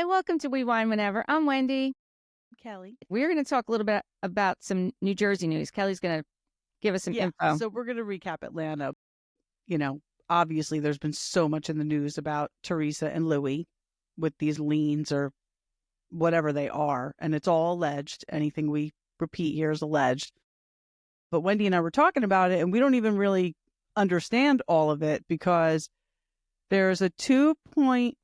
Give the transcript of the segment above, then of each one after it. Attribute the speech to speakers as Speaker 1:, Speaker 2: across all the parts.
Speaker 1: Hi, welcome to We Wine Whenever. I'm Wendy.
Speaker 2: Kelly.
Speaker 1: We're going to talk a little bit about some New Jersey news. Kelly's going to give us some info.
Speaker 2: So we're going to recap Atlanta. Obviously there's been so much in the news about Teresa and Louis with these liens or whatever they are. And it's all alleged. Anything we repeat here is alleged. But Wendy and I were talking about it, and we don't even really understand all of it because there's a $2.5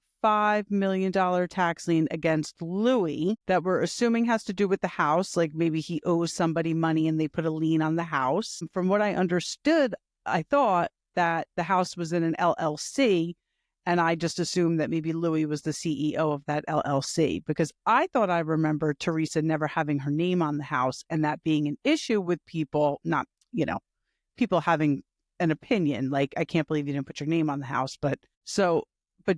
Speaker 2: million tax lien against Louis that we're assuming has to do with the house. Like maybe he owes somebody money and they put a lien on the house. From what I understood, I thought that the house was in an LLC, and I just assumed that maybe Louis was the CEO of that LLC because I thought I remembered Teresa never having her name on the house and that being an issue with people, not, people having an opinion. Like, I can't believe you didn't put your name on the house. But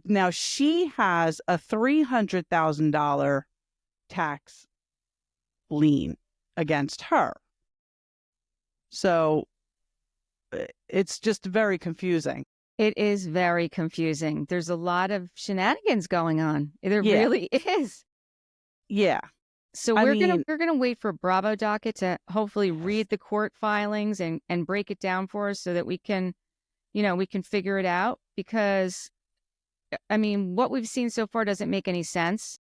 Speaker 2: now she has a $300,000 tax lien against her. So it's just very confusing.
Speaker 1: It is very confusing. There's a lot of shenanigans going on. There really is.
Speaker 2: Yeah.
Speaker 1: So we're gonna wait for Bravo docket to hopefully read the court filings and break it down for us so that we can figure it out, because I mean, what we've seen so far doesn't make any sense,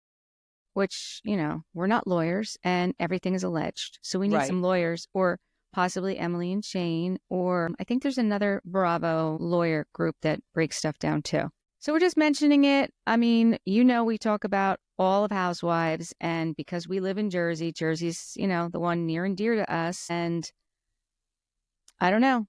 Speaker 1: which, we're not lawyers and everything is alleged. So we need some lawyers, or possibly Emily and Shane, or I think there's another Bravo lawyer group that breaks stuff down too. So we're just mentioning it. I mean, we talk about all of Housewives, and because we live in Jersey, Jersey's, the one near and dear to us. And I don't know.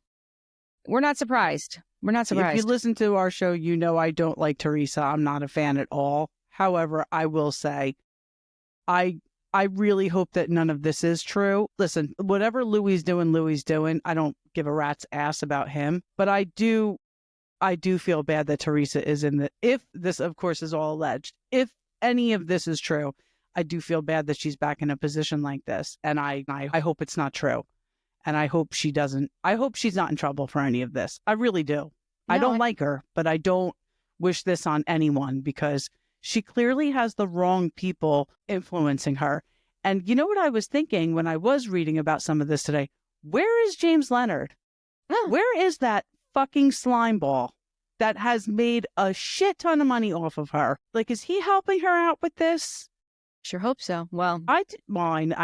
Speaker 1: We're not surprised. We're not surprised.
Speaker 2: If you listen to our show, I don't like Teresa. I'm not a fan at all. However, I will say, I really hope that none of this is true. Listen, whatever Louis is doing. I don't give a rat's ass about him. But I do feel bad that Teresa is in if this, of course, is all alleged. If any of this is true, I do feel bad that she's back in a position like this. And I hope it's not true. And I hope she's not in trouble for any of this. I really do. No, I don't like her, but I don't wish this on anyone because she clearly has the wrong people influencing her. And you know what I was thinking when I was reading about some of this today? Where is James Leonard? Where is that fucking slime ball that has made a shit ton of money off of her? Like, is he helping her out with this?
Speaker 1: Sure hope so. Well,
Speaker 2: I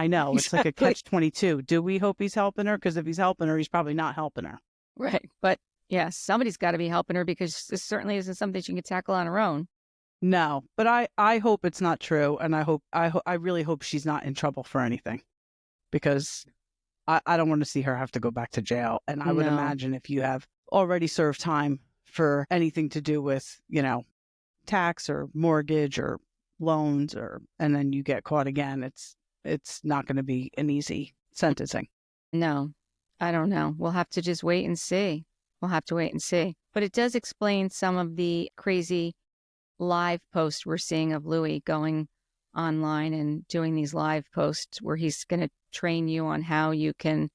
Speaker 2: know. It's like a catch-22. Do we hope he's helping her? Because if he's helping her, he's probably not helping her.
Speaker 1: Right. But yeah, somebody's got to be helping her because this certainly isn't something she can tackle on her own.
Speaker 2: No, but I hope it's not true. And I really hope she's not in trouble for anything, because I don't want to see her have to go back to jail. And I would imagine if you have already served time for anything to do with, tax or mortgage or loans, and then you get caught again, it's not going to be an easy sentencing.
Speaker 1: No, I don't know. We'll have to just wait and see. But it does explain some of the crazy live posts we're seeing of Louis going online and doing these live posts where he's going to train you on how you can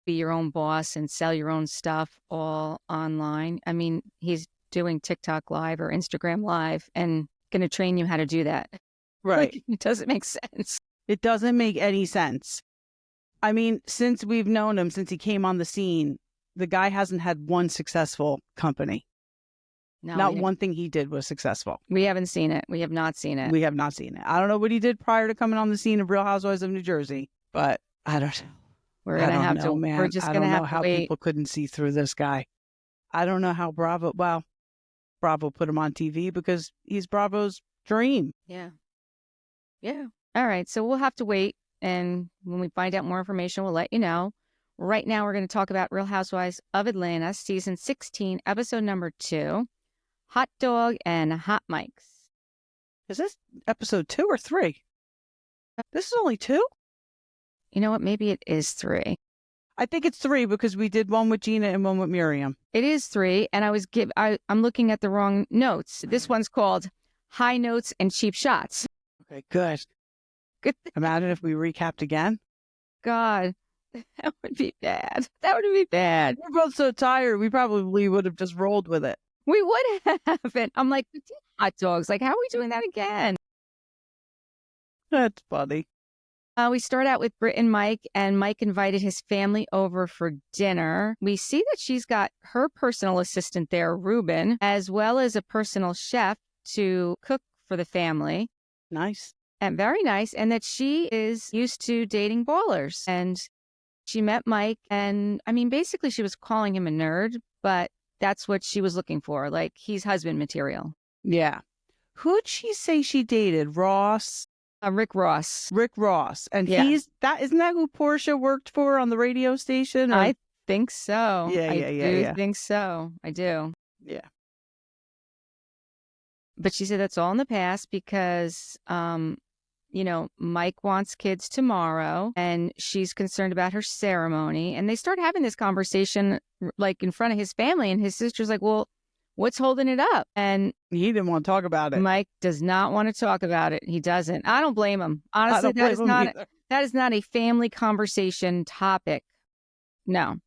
Speaker 1: be your own boss and sell your own stuff all online. I mean, he's doing TikTok live or Instagram live and going to train you how to do that.
Speaker 2: Right.
Speaker 1: Like, it doesn't make sense.
Speaker 2: It doesn't make any sense. I mean, since we've known him, since he came on the scene, the guy hasn't had one successful company. No, not one thing he did was successful.
Speaker 1: We haven't seen it. We have not seen it.
Speaker 2: We have not seen it. I don't know what he did prior to coming on the scene of Real Housewives of New Jersey, but I don't know.
Speaker 1: We're going to have to, man. We're just going to have to
Speaker 2: how
Speaker 1: wait.
Speaker 2: People couldn't see through this guy. I don't know how Bravo put him on TV because he's Bravo's dream.
Speaker 1: Yeah. All right. So we'll have to wait. And when we find out more information, we'll let you know. Right now, we're going to talk about Real Housewives of Atlanta, season 16, episode number 2, Hot Dog and Hot Mics.
Speaker 2: Is this episode 2 or 3? This is only 2?
Speaker 1: You know what? Maybe it is 3.
Speaker 2: I think it's 3 because we did one with Gina and one with Miriam.
Speaker 1: It is 3, and I'm looking at the wrong notes. This one's called High Notes and Cheap Shots.
Speaker 2: Okay, good. Imagine if we recapped again.
Speaker 1: God, that would be bad.
Speaker 2: We're both so tired, we probably would have just rolled with it.
Speaker 1: We would have. I'm like, hot dogs. Like, how are we doing that again?
Speaker 2: That's funny.
Speaker 1: We start out with Brit and Mike invited his family over for dinner. We see that she's got her personal assistant there, Ruben, as well as a personal chef to cook for the family.
Speaker 2: Nice.
Speaker 1: And very nice. And that she is used to dating ballers. And she met Mike. And I mean, basically, she was calling him a nerd, but that's what she was looking for. Like, he's husband material.
Speaker 2: Yeah. Who'd she say she dated? Ross?
Speaker 1: Rick Ross.
Speaker 2: Rick Ross. And
Speaker 1: Yeah.
Speaker 2: isn't that who Porsha worked for on the radio station? Or...
Speaker 1: I think so.
Speaker 2: Yeah.
Speaker 1: I think so. I do.
Speaker 2: Yeah.
Speaker 1: But she said that's all in the past because, Mike wants kids tomorrow and she's concerned about her ceremony. And they start having this conversation like in front of his family. And his sister's like, well, what's holding it up? And
Speaker 2: he didn't want to talk about it.
Speaker 1: Mike does not want to talk about it. He doesn't. I don't blame him. Honestly, that is not a family conversation topic. No.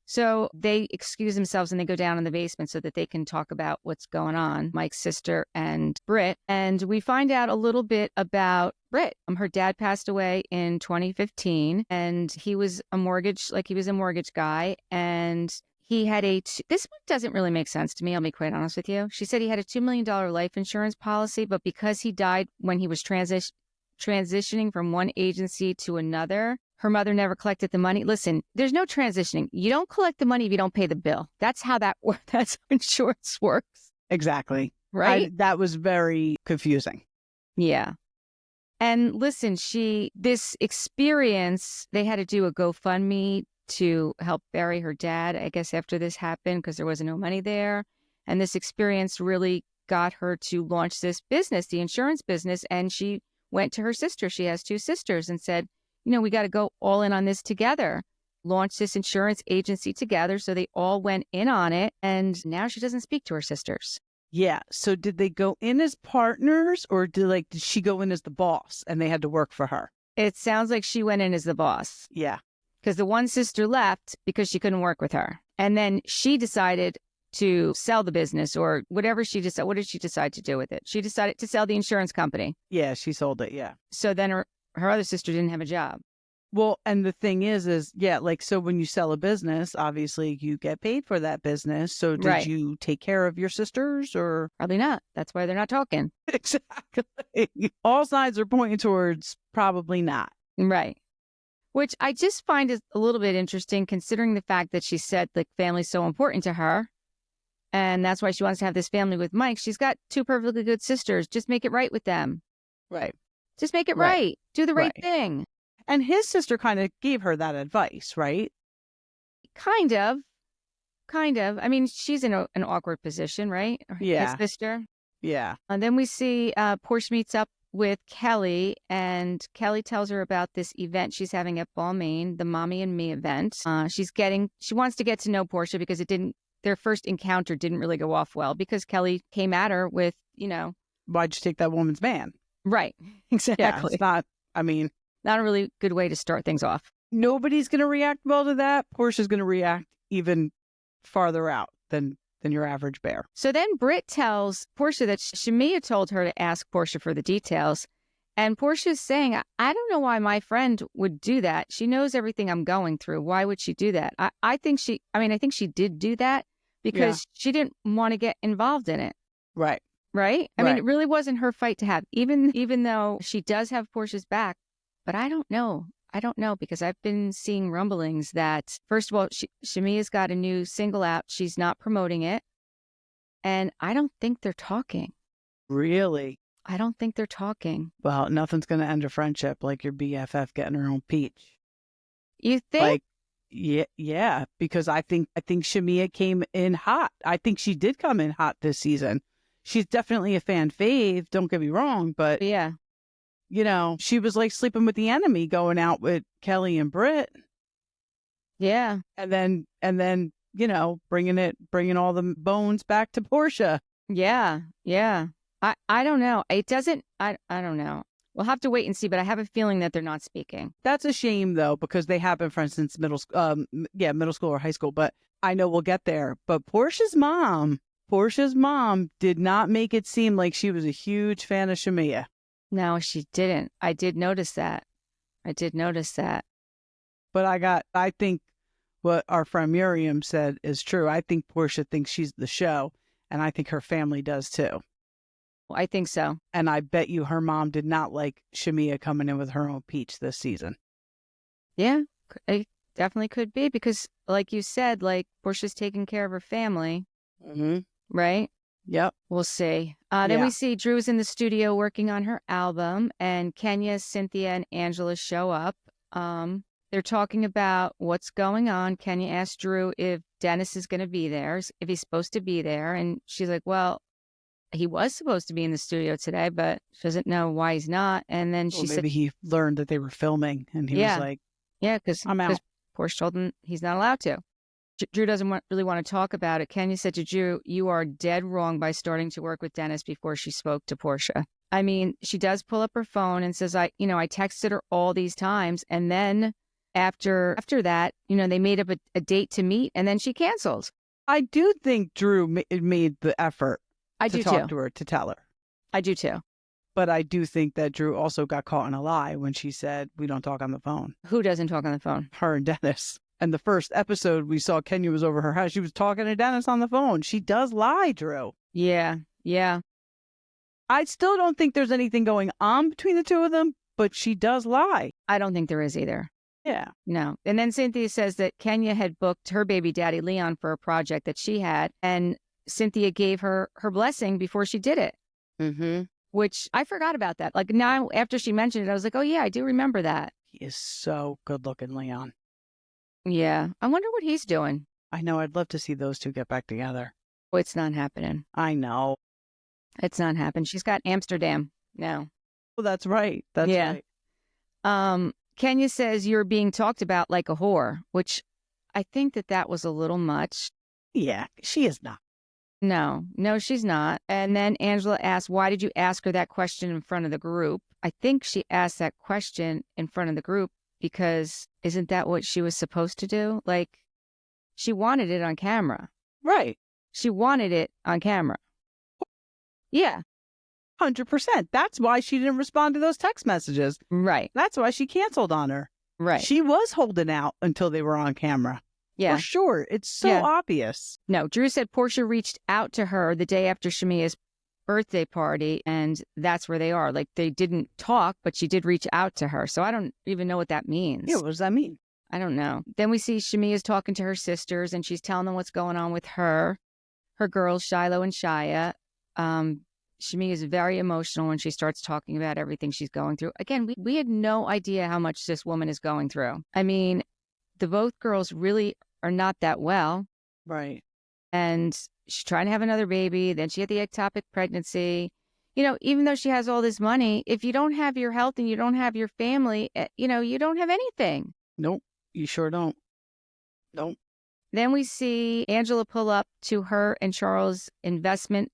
Speaker 1: So they excuse themselves and they go down in the basement so that they can talk about what's going on, Mike's sister and Brit. And we find out a little bit about Brit. Her dad passed away in 2015 and he was a mortgage guy. And he had this one doesn't really make sense to me. I'll be quite honest with you. She said he had a $2 million life insurance policy, but because he died when he was transitioning from one agency to another, her mother never collected the money. Listen, there's no transitioning. You don't collect the money if you don't pay the bill. That's how that's how insurance works.
Speaker 2: Exactly.
Speaker 1: Right?
Speaker 2: That was very confusing.
Speaker 1: Yeah. And listen, this experience, they had to do a GoFundMe to help bury her dad, I guess, after this happened because there wasn't no money there. And this experience really got her to launch this business, the insurance business. And she went to her sister. She has two sisters and said, we got to go all in on this together, launch this insurance agency together. So they all went in on it. And now she doesn't speak to her sisters.
Speaker 2: Yeah. So did they go in as partners or did she go in as the boss and they had to work for her?
Speaker 1: It sounds like she went in as the boss.
Speaker 2: Yeah.
Speaker 1: Because the one sister left because she couldn't work with her. And then she decided to sell the business or whatever she decided. What did she decide to do with it? She decided to sell the insurance company.
Speaker 2: Yeah, she sold it. Yeah.
Speaker 1: So then her other sister didn't have a job.
Speaker 2: Well, and the thing is, so when you sell a business, obviously you get paid for that business. So did you take care of your sisters or?
Speaker 1: Probably not. That's why they're not talking.
Speaker 2: Exactly. All signs are pointing towards probably not.
Speaker 1: Right. Which I just find is a little bit interesting considering the fact that she said like family's so important to her. And that's why she wants to have this family with Mike. She's got two perfectly good sisters. Just make it right with them.
Speaker 2: Right.
Speaker 1: Just make it right. Do the right thing.
Speaker 2: And his sister kind of gave her that advice, right?
Speaker 1: Kind of. I mean, she's in an awkward position, right?
Speaker 2: Yeah.
Speaker 1: His sister.
Speaker 2: Yeah.
Speaker 1: And then we see Porsha meets up with Kelli, and Kelli tells her about this event she's having at Balmain, the Mommy and Me event. She wants to get to know Porsha because their first encounter didn't really go off well because Kelli came at her with,
Speaker 2: why'd you take that woman's man?
Speaker 1: Right. Exactly.
Speaker 2: Yeah, it's not
Speaker 1: a really good way to start things off.
Speaker 2: Nobody's going to react well to that. Porsha's going to react even farther out than your average bear.
Speaker 1: So then Brit tells Porsha that Shamia told her to ask Porsha for the details. And Portia's saying, I don't know why my friend would do that. She knows everything I'm going through. Why would she do that? I think she did do that because she didn't want to get involved in it.
Speaker 2: Right.
Speaker 1: Right? I mean, it really wasn't her fight to have, even though she does have Portia's back. But I don't know. Because I've been seeing rumblings that, first of all, Shamia's got a new single out. She's not promoting it. And I don't think they're talking.
Speaker 2: Really?
Speaker 1: I don't think they're talking.
Speaker 2: Well, nothing's going to end a friendship like your BFF getting her own peach.
Speaker 1: You think?
Speaker 2: Yeah, because I think Shamia came in hot. I think she did come in hot this season. She's definitely a fan fave, don't get me wrong, but
Speaker 1: yeah.
Speaker 2: She was like sleeping with the enemy going out with Kelli and Brit.
Speaker 1: Yeah.
Speaker 2: And then, bringing all the bones back to Porsha.
Speaker 1: Yeah. Yeah. I don't know. It doesn't, I don't know. We'll have to wait and see, but I have a feeling that they're not speaking.
Speaker 2: That's a shame though, because they have been friends since middle school or high school, but I know we'll get there. But Porsha's mom did not make it seem like she was a huge fan of Shamia.
Speaker 1: No, she didn't. I did notice that.
Speaker 2: But I think what our friend Miriam said is true. I think Porsha thinks she's the show, and I think her family does too.
Speaker 1: Well, I think so.
Speaker 2: And I bet you her mom did not like Shamia coming in with her own peach this season.
Speaker 1: Yeah, it definitely could be because, like you said, like Porsha's taking care of her family, right?
Speaker 2: Yep.
Speaker 1: We'll see. Then we see Drew's in the studio working on her album, and Kenya, Cynthia, and Angela show up. They're talking about what's going on. Kenya asked Drew if Dennis is going to be there, if he's supposed to be there. And she's like, well, he was supposed to be in the studio today, but she doesn't know why he's not. And then she said,
Speaker 2: maybe he learned that they were filming and he was like,
Speaker 1: yeah, because
Speaker 2: I'm out.
Speaker 1: Porsche told him he's not allowed to. Drew doesn't really want to talk about it. Kenya said to Drew, you are dead wrong by starting to work with Dennis before she spoke to Porsha. I mean, she does pull up her phone and says, I texted her all these times. And then after that, they made up a date to meet and then she canceled.
Speaker 2: I do think Drew made the effort to talk to her, to tell her.
Speaker 1: I do too.
Speaker 2: But I do think that Drew also got caught in a lie when she said, we don't talk on the phone.
Speaker 1: Who doesn't talk on the phone?
Speaker 2: Her and Dennis. And the first episode we saw Kenya was over her house. She was talking to Dennis on the phone. She does lie, Drew.
Speaker 1: Yeah.
Speaker 2: I still don't think there's anything going on between the two of them, but she does lie.
Speaker 1: I don't think there is either.
Speaker 2: Yeah.
Speaker 1: No. And then Cynthia says that Kenya had booked her baby daddy, Leon, for a project that she had. And Cynthia gave her blessing before she did it.
Speaker 2: Mm-hmm.
Speaker 1: Which I forgot about that. Like now, after she mentioned it, I was like, oh, yeah, I do remember that.
Speaker 2: He is so good looking, Leon.
Speaker 1: Yeah. I wonder what he's doing.
Speaker 2: I know. I'd love to see those two get back together.
Speaker 1: Oh, it's not happening.
Speaker 2: I know.
Speaker 1: It's not happening. She's got Amsterdam now.
Speaker 2: Well, that's right. That's right.
Speaker 1: Kenya says you're being talked about like a whore, which I think that was a little much.
Speaker 2: Yeah, she is not.
Speaker 1: No, she's not. And then Angela asked, why did you ask her that question in front of the group? I think she asked that question in front of the group because isn't that what she was supposed to do? Like, she wanted it on camera.
Speaker 2: Right.
Speaker 1: She wanted it on camera. Yeah.
Speaker 2: 100%. That's why she didn't respond to those text messages.
Speaker 1: Right.
Speaker 2: That's why she canceled on her.
Speaker 1: Right.
Speaker 2: She was holding out until they were on camera.
Speaker 1: Yeah.
Speaker 2: For sure. It's so obvious.
Speaker 1: No, Drew said Porsha reached out to her the day after Shamia's birthday party, and that's where they are. Like, they didn't talk, but she did reach out to her. So I don't even know what that means.
Speaker 2: Yeah, what does that mean?
Speaker 1: I don't know. Then we see Shamia's talking to her sisters, and she's telling them what's going on with her girls, Shiloh and Shia. Shamia is very emotional when she starts talking about everything she's going through. Again, we had no idea how much this woman is going through. I mean, the both girls really are not that well.
Speaker 2: Right.
Speaker 1: And she's trying to have another baby. Then she had the ectopic pregnancy. Even though she has all this money, if you don't have your health and you don't have your family, you don't have anything.
Speaker 2: Nope. You sure don't. Nope.
Speaker 1: Then we see Angela pull up to her and Charles' investment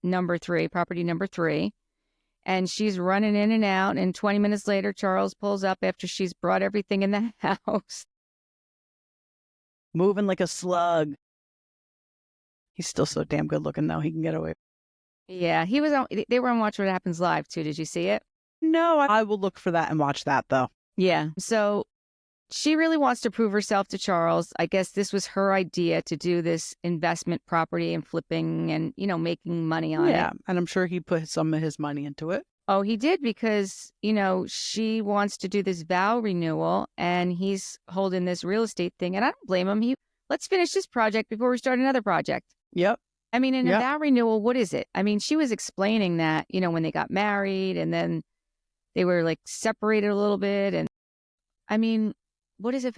Speaker 1: property number 3. And she's running in and out. And 20 minutes later, Charles pulls up after she's brought everything in the house.
Speaker 2: Moving like a slug. He's still so damn good looking, though. He can get away.
Speaker 1: Yeah, they were on Watch What Happens Live, too. Did you see it?
Speaker 2: No, I will look for that and watch that, though.
Speaker 1: Yeah. So she really wants to prove herself to Charles. I guess this was her idea to do this investment property and flipping and, making money on it.
Speaker 2: Yeah, and I'm sure he put some of his money into it.
Speaker 1: Oh, he did because, she wants to do this vow renewal and he's holding this real estate thing. And I don't blame him. Let's finish this project before we start another project.
Speaker 2: Yep.
Speaker 1: I mean, in a vow renewal, what is it? I mean, she was explaining that, when they got married and then they were like separated a little bit. And I mean, what is it?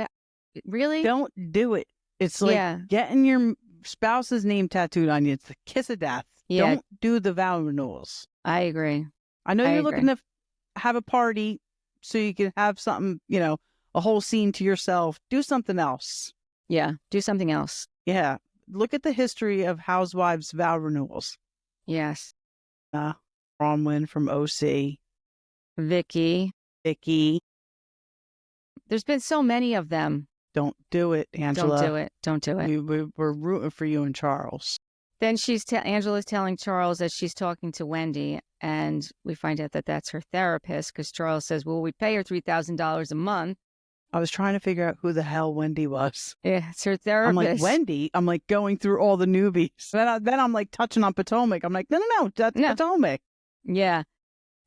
Speaker 1: Really?
Speaker 2: Don't do it. It's like getting your spouse's name tattooed on you. It's the kiss of death.
Speaker 1: Yeah.
Speaker 2: Don't do the vow renewals.
Speaker 1: I agree.
Speaker 2: I know you're looking to have a party so you can have something, a whole scene to yourself. Do something else.
Speaker 1: Yeah. Do something else.
Speaker 2: Yeah. Look at the history of housewives' vow renewals.
Speaker 1: Yes.
Speaker 2: Bronwyn from OC.
Speaker 1: Vicky. There's been so many of them.
Speaker 2: Don't do it, Angela.
Speaker 1: Don't do it.
Speaker 2: We're rooting for you and Charles.
Speaker 1: Then Angela's telling Charles that she's talking to Wendy, and we find out that that's her therapist because Charles says, well, we pay her $3,000 a month.
Speaker 2: I was trying to figure out who the hell Wendy was.
Speaker 1: Yeah, it's her therapist.
Speaker 2: I'm like, Wendy? I'm like going through all the newbies. Then I'm like touching on Potomac. I'm like, no, that's Potomac.
Speaker 1: Yeah.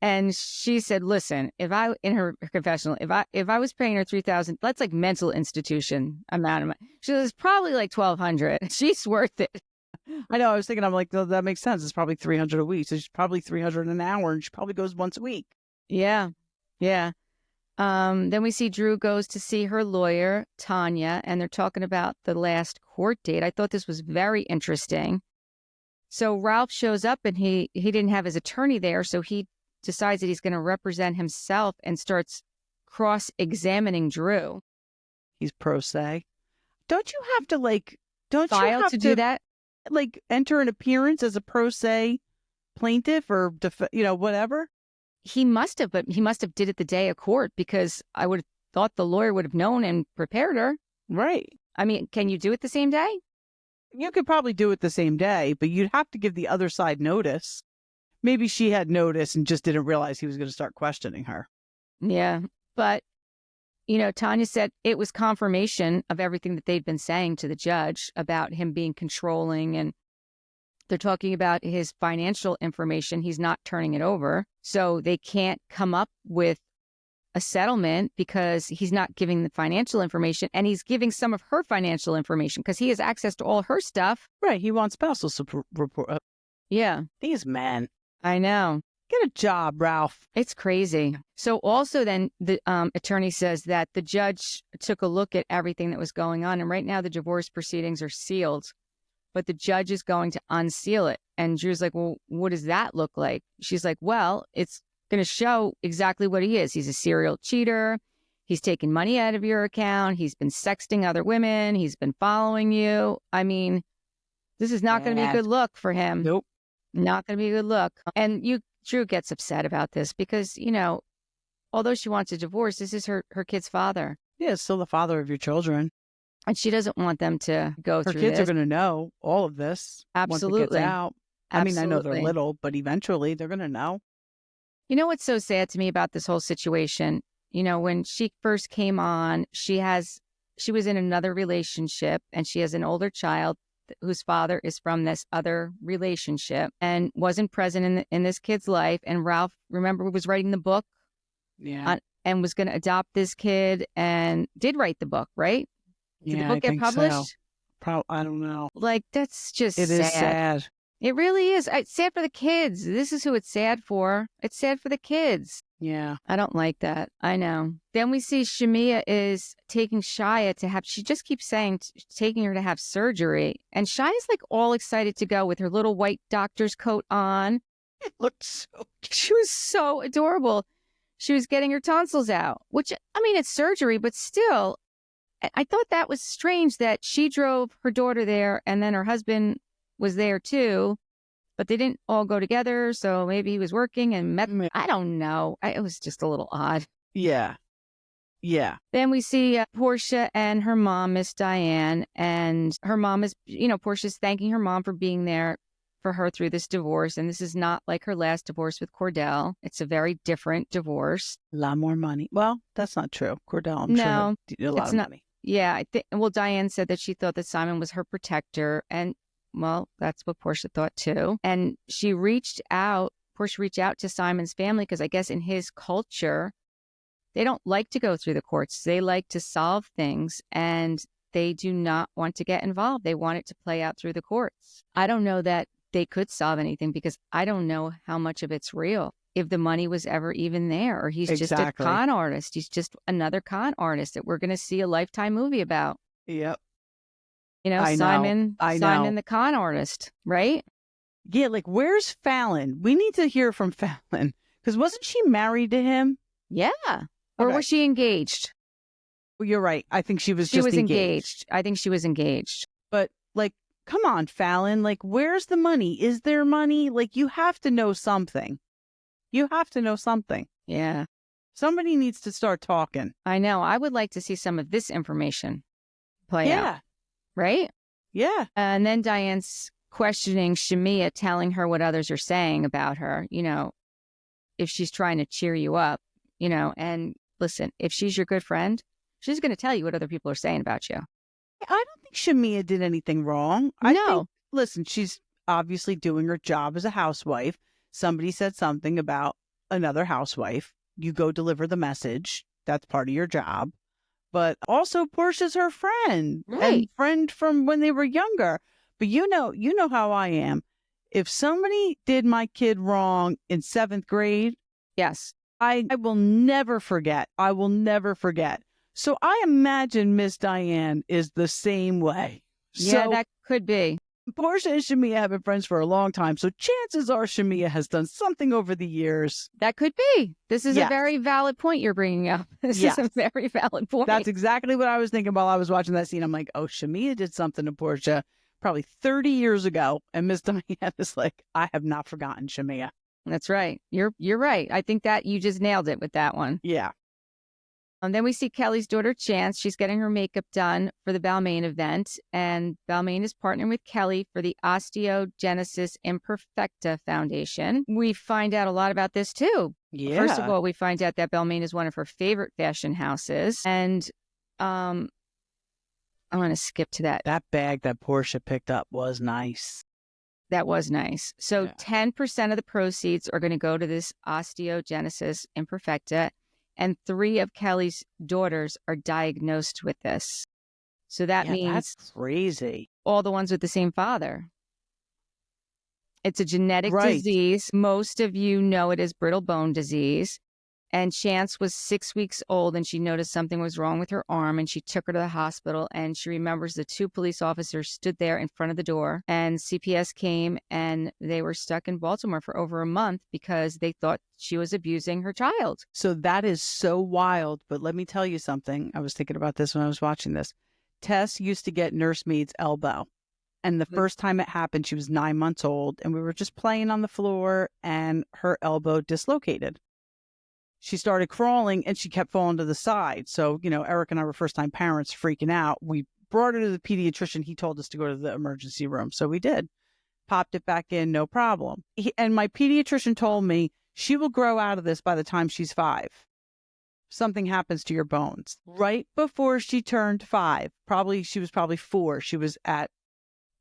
Speaker 1: And she said, listen, in her confessional, if I was paying her $3,000, that's like mental institution amount of money. She says, probably like $1,200. She's worth it.
Speaker 2: I know. I was thinking, I'm like, that makes sense. It's probably $300 a week. So she's probably $300 an hour, and she probably goes once a week.
Speaker 1: Yeah. Yeah. Then we see Drew goes to see her lawyer, Tanya, and they're talking about the last court date. I thought this was very interesting. So Ralph shows up and he didn't have his attorney there. So he decides that he's going to represent himself and starts cross-examining Drew.
Speaker 2: He's pro se. Don't you have to
Speaker 1: file to do that?
Speaker 2: Like enter an appearance as a pro se plaintiff or, whatever?
Speaker 1: He must have, but he must have did it the day of court because I would have thought the lawyer would have known and prepared her.
Speaker 2: Right.
Speaker 1: I mean, can you do it the same day?
Speaker 2: You could probably do it the same day, but you'd have to give the other side notice. Maybe she had notice and just didn't realize he was going to start questioning her.
Speaker 1: Yeah. But, Tanya said it was confirmation of everything that they'd been saying to the judge about him being controlling, and they're talking about his financial information. He's not turning it over. So they can't come up with a settlement because he's not giving the financial information, and he's giving some of her financial information because he has access to all her stuff.
Speaker 2: Right. He wants spousal support.
Speaker 1: Yeah.
Speaker 2: These men.
Speaker 1: I know.
Speaker 2: Get a job, Ralph.
Speaker 1: It's crazy. So also then the attorney says that the judge took a look at everything that was going on. And right now the divorce proceedings are sealed, but the judge is going to unseal it. And Drew's like, well, what does that look like? She's like, well, it's going to show exactly what he is. He's a serial cheater. He's taken money out of your account. He's been sexting other women. He's been following you. I mean, this is not going to be a good look for him.
Speaker 2: Nope.
Speaker 1: Not going to be a good look. And Drew gets upset about this because, although she wants a divorce, this is her kid's father.
Speaker 2: Yeah, it's still the father of your children.
Speaker 1: And she doesn't want them to go through this.
Speaker 2: Her kids are going to know all of this.
Speaker 1: Absolutely.
Speaker 2: Once it gets out.
Speaker 1: Absolutely.
Speaker 2: I mean, I know they're little, but eventually they're going to know.
Speaker 1: You know what's so sad to me about this whole situation? When she first came on, she was in another relationship and she has an older child whose father is from this other relationship and wasn't present in this kid's life. And Ralph, remember, was writing the book and was going to adopt this kid and did write the book, right? Did the book get published?
Speaker 2: So. I don't know.
Speaker 1: Like, that's just
Speaker 2: sad. It is sad.
Speaker 1: It really is. It's sad for the kids. This is who it's sad for. It's sad for the kids.
Speaker 2: Yeah.
Speaker 1: I don't like that. I know. Then we see Shamia is taking Shia to have, she just keeps saying, taking her to have surgery. And Shia's like all excited to go with her little white doctor's coat on.
Speaker 2: It looks so cute.
Speaker 1: She was so adorable. She was getting her tonsils out, which, I mean, it's surgery, but still, I thought that was strange that she drove her daughter there and then her husband was there too, but they didn't all go together. So maybe he was working and met. I don't know. It was just a little odd.
Speaker 2: Yeah. Yeah.
Speaker 1: Then we see Porsha and her mom, Miss Diane, and her mom is, Portia's thanking her mom for being there for her through this divorce. And this is not like her last divorce with Cordell. It's a very different divorce.
Speaker 2: A lot more money. Well, that's not true. Cordell, I'm sure a lot of money.
Speaker 1: Yeah. Diane said that she thought that Simon was her protector. And well, that's what Porsha thought too. And Porsha reached out to Simon's family because I guess in his culture, they don't like to go through the courts. They like to solve things and they do not want to get involved. They want it to play out through the courts. I don't know that they could solve anything because I don't know how much of it's real. If the money was ever even there, or he's just a con artist. He's just another con artist that we're going to see a Lifetime movie about.
Speaker 2: Yep.
Speaker 1: Simon the con artist, right?
Speaker 2: Yeah, like where's Fallon? We need to hear from Fallon because wasn't she married to him?
Speaker 1: Yeah. Or was she engaged?
Speaker 2: Well, you're right. I think she was
Speaker 1: engaged. I think she was engaged.
Speaker 2: But like, come on, Fallon. Like, where's the money? Is there money? Like, you have to know something. You have to know something.
Speaker 1: Yeah.
Speaker 2: Somebody needs to start talking.
Speaker 1: I know. I would like to see some of this information play out. Right?
Speaker 2: Yeah.
Speaker 1: And then Diane's questioning Shamia, telling her what others are saying about her, if she's trying to cheer you up, and listen, if she's your good friend, she's going to tell you what other people are saying about you.
Speaker 2: I don't think Shamia did anything wrong.
Speaker 1: No.
Speaker 2: Listen, she's obviously doing her job as a housewife. Somebody said something about another housewife. You go deliver the message. That's part of your job. But also Porsha's her friend.
Speaker 1: Right.
Speaker 2: And friend from when they were younger. But you know how I am. If somebody did my kid wrong in 7th grade,
Speaker 1: yes,
Speaker 2: I will never forget. I will never forget. So I imagine Miss Diane is the same way.
Speaker 1: Yeah, that could be.
Speaker 2: Porsha and Shamia have been friends for a long time, so chances are Shamia has done something over the years.
Speaker 1: That could be. This is a very valid point you're bringing up. This is a very valid point.
Speaker 2: That's exactly what I was thinking while I was watching that scene. I'm like, oh, Shamia did something to Porsha probably 30 years ago, and Miss Diane is like, I have not forgotten Shamia.
Speaker 1: That's right. You're right. I think that you just nailed it with that one.
Speaker 2: Yeah.
Speaker 1: And then we see Kelly's daughter, Chance. She's getting her makeup done for the Balmain event. And Balmain is partnering with Kelly for the Osteogenesis Imperfecta Foundation. We find out a lot about this, too.
Speaker 2: Yeah.
Speaker 1: First of all, we find out that Balmain is one of her favorite fashion houses. And I want to skip to that.
Speaker 2: That bag that Porsha picked up was nice.
Speaker 1: That was nice. So 10% of the proceeds are going to go to this Osteogenesis Imperfecta. And 3 of Kelly's daughters are diagnosed with this. So that means
Speaker 2: that's crazy.
Speaker 1: All the ones with the same father. It's a genetic disease. Most of you know it as brittle bone disease. And Chance was 6 weeks old and she noticed something was wrong with her arm and she took her to the hospital. And she remembers the 2 police officers stood there in front of the door and CPS came and they were stuck in Baltimore for over a month because they thought she was abusing her child.
Speaker 2: So that is so wild. But let me tell you something. I was thinking about this when I was watching this. Tess used to get nursemaid's elbow. And the first time it happened, she was 9 months old and we were just playing on the floor and her elbow dislocated. She started crawling and she kept falling to the side. So, Eric and I were first-time parents freaking out. We brought her to the pediatrician. He told us to go to the emergency room. So we did. Popped it back in, no problem. And my pediatrician told me she will grow out of this by the time she's 5. Something happens to your bones. Right before she turned 5, she was probably 4. She was at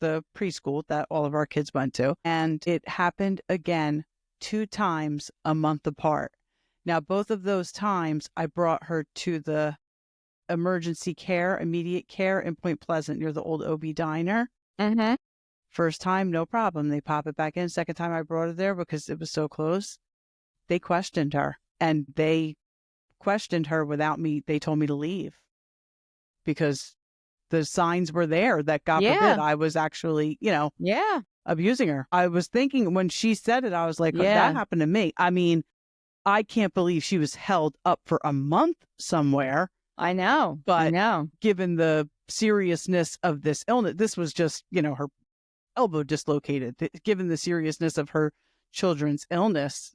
Speaker 2: the preschool that all of our kids went to. And it happened again 2 times a month apart. Now, both of those times, I brought her to the emergency care, immediate care in Point Pleasant near the old OB diner.
Speaker 1: Mm-hmm.
Speaker 2: First time, no problem. They pop it back in. Second time I brought her there because it was so close. They questioned her and they questioned her without me. They told me to leave because the signs were there that God forbid I was actually, abusing her. I was thinking when she said it, I was like, that happened to me. I mean, I can't believe she was held up for a month somewhere.
Speaker 1: I know.
Speaker 2: But given the seriousness of this illness, this was just, her elbow dislocated. Given the seriousness of her children's illness,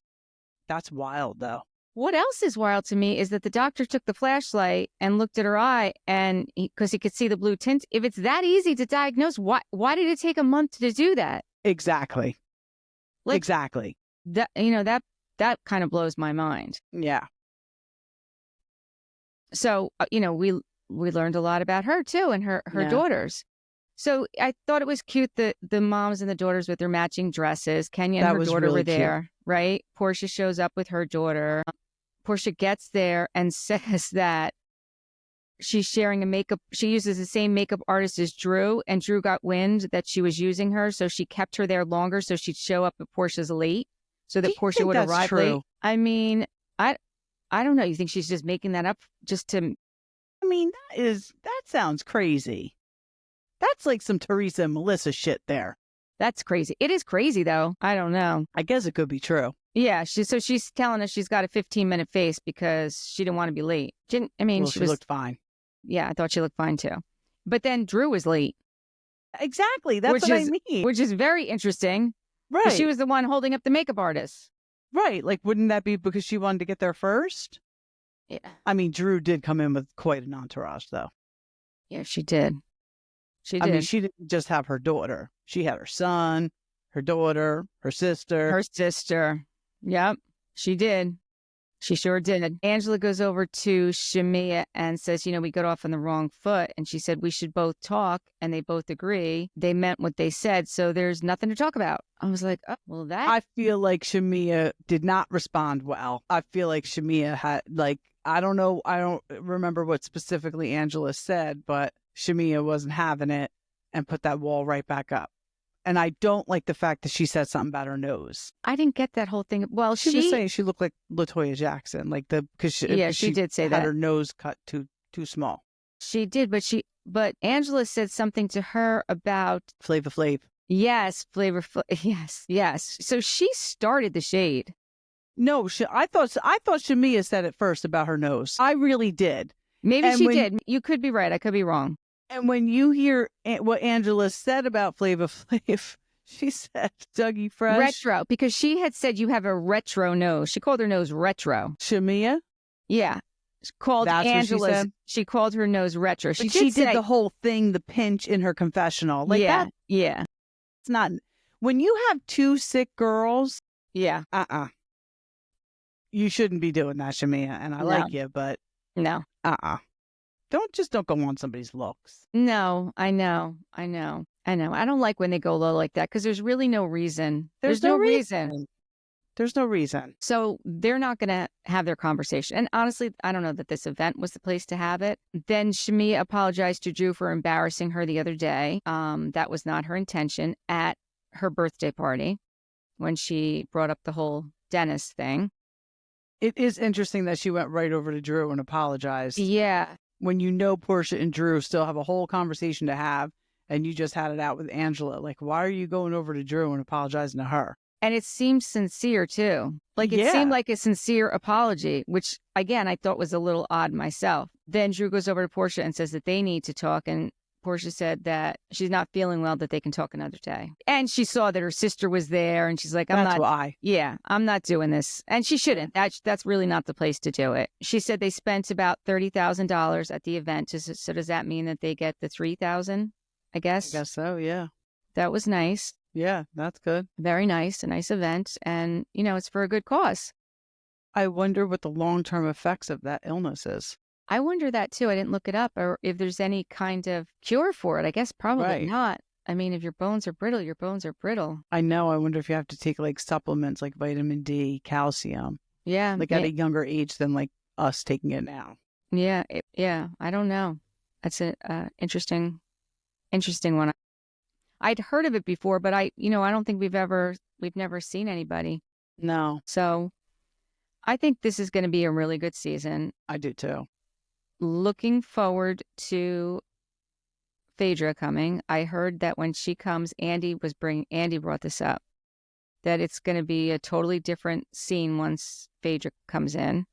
Speaker 2: that's wild, though.
Speaker 1: What else is wild to me is that the doctor took the flashlight and looked at her eye and because he could see the blue tint. If it's that easy to diagnose, why did it take a month to do that?
Speaker 2: Exactly. Exactly.
Speaker 1: That kind of blows my mind.
Speaker 2: Yeah.
Speaker 1: So, we learned a lot about her, too, and her daughters. So I thought it was cute that the moms and the daughters with their matching dresses. Kenya and her daughter really were there, cute. Right? Porsha shows up with her daughter. Porsha gets there and says that she's sharing a makeup. She uses the same makeup artist as Drew, and Drew got wind that she was using her. So she kept her there longer so she'd show up at Porsha's late. So that Porsha would arrive late. I mean, I don't know. You think she's just making that up just to?
Speaker 2: I mean, that sounds crazy. That's like some Teresa and Melissa shit there.
Speaker 1: That's crazy. It is crazy though. I don't know.
Speaker 2: I guess it could be true.
Speaker 1: Yeah. She's telling us she's got a 15-minute face because she didn't want to be late. She
Speaker 2: looked fine.
Speaker 1: Yeah, I thought she looked fine too. But then Drew was late.
Speaker 2: Exactly. That's what I mean.
Speaker 1: Which is very interesting.
Speaker 2: Right.
Speaker 1: She was the one holding up the makeup artist.
Speaker 2: Right. Like, wouldn't that be because she wanted to get there first?
Speaker 1: Yeah.
Speaker 2: I mean, Drew did come in with quite an entourage, though.
Speaker 1: Yeah, she did. She
Speaker 2: I mean,
Speaker 1: did.
Speaker 2: she didn't just have her daughter. She had her son, her daughter, her sister.
Speaker 1: Her sister. Yep, she did. She sure did. Angela goes over to Shamia and says, we got off on the wrong foot. And she said, we should both talk. And they both agree. They meant what they said. So there's nothing to talk about. I was like, oh, well, that.
Speaker 2: I feel like Shamia did not respond well. I feel like Shamia had, I don't know. I don't remember what specifically Angela said, but Shamia wasn't having it and put that wall right back up. And I don't like the fact that she said something about her nose.
Speaker 1: I didn't get that whole thing. Well,
Speaker 2: she was saying she looked like LaToya Jackson, because
Speaker 1: she did say
Speaker 2: had
Speaker 1: that
Speaker 2: her nose cut too small.
Speaker 1: She did, but Angela said something to her about
Speaker 2: Flavor Flav.
Speaker 1: Yes, yes. So she started the shade.
Speaker 2: No, I thought Shamia said it first about her nose. I really did.
Speaker 1: Maybe she did. You could be right. I could be wrong.
Speaker 2: And when you hear what Angela said about Flavor Flav, she said Dougie Fresh.
Speaker 1: Retro, because she had said you have a retro nose. She called her nose retro.
Speaker 2: Shamia?
Speaker 1: Yeah. She called Angela's. She called her nose retro. She did
Speaker 2: the whole thing, the pinch in her confessional.
Speaker 1: Yeah.
Speaker 2: It's not. When you have two sick girls.
Speaker 1: Yeah.
Speaker 2: You shouldn't be doing that, Shamia. And I like you, but.
Speaker 1: No.
Speaker 2: Don't go on somebody's looks.
Speaker 1: No, I know. I don't like when they go low like that because there's really no reason. There's no reason.
Speaker 2: There's no reason.
Speaker 1: So they're not going to have their conversation. And honestly, I don't know that this event was the place to have it. Then Shamia apologized to Drew for embarrassing her the other day. That was not her intention at her birthday party when she brought up the whole Dennis thing.
Speaker 2: It is interesting that she went right over to Drew and apologized.
Speaker 1: Yeah.
Speaker 2: When Porsha and Drew still have a whole conversation to have, and you just had it out with Angela. Like, why are you going over to Drew and apologizing to her?
Speaker 1: And it seemed sincere, too. It seemed like a sincere apology, which, again, I thought was a little odd myself. Then Drew goes over to Porsha and says that they need to talk. And Porsha said that she's not feeling well, that they can talk another day. And she saw that her sister was there, and she's like, I'm not doing this. And she shouldn't. That's really not the place to do it. She said they spent about $30,000 at the event. So does that mean that they get the $3,000, I guess?
Speaker 2: I guess so, yeah.
Speaker 1: That was nice.
Speaker 2: Yeah, that's good.
Speaker 1: Very nice. A nice event. And, it's for a good cause.
Speaker 2: I wonder what the long-term effects of that illness is.
Speaker 1: I wonder that too. I didn't look it up, or if there's any kind of cure for it. I guess probably not. I mean, if your bones are brittle, your bones are brittle.
Speaker 2: I know. I wonder if you have to take supplements like vitamin D, calcium.
Speaker 1: Yeah.
Speaker 2: At a younger age than us taking it now.
Speaker 1: Yeah. I don't know. That's an interesting one. I'd heard of it before, but I don't think we've never seen anybody.
Speaker 2: No.
Speaker 1: So I think this is going to be a really good season.
Speaker 2: I do too.
Speaker 1: Looking forward to Phaedra coming. I heard that when she comes, Andy brought this up, that it's going to be a totally different scene once Phaedra comes in,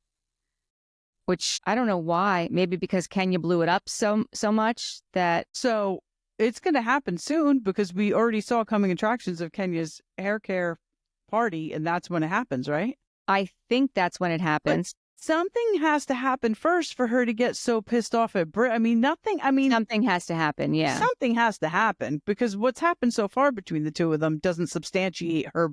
Speaker 1: which I don't know why. Maybe because Kenya blew it up so much that.
Speaker 2: So it's going to happen soon because we already saw coming attractions of Kenya's hair care party, and that's when it happens, right?
Speaker 1: I think that's when it happens.
Speaker 2: But something has to happen first for her to get so pissed off at Brit. Something
Speaker 1: has to happen, yeah.
Speaker 2: Something has to happen because what's happened so far between the two of them doesn't substantiate her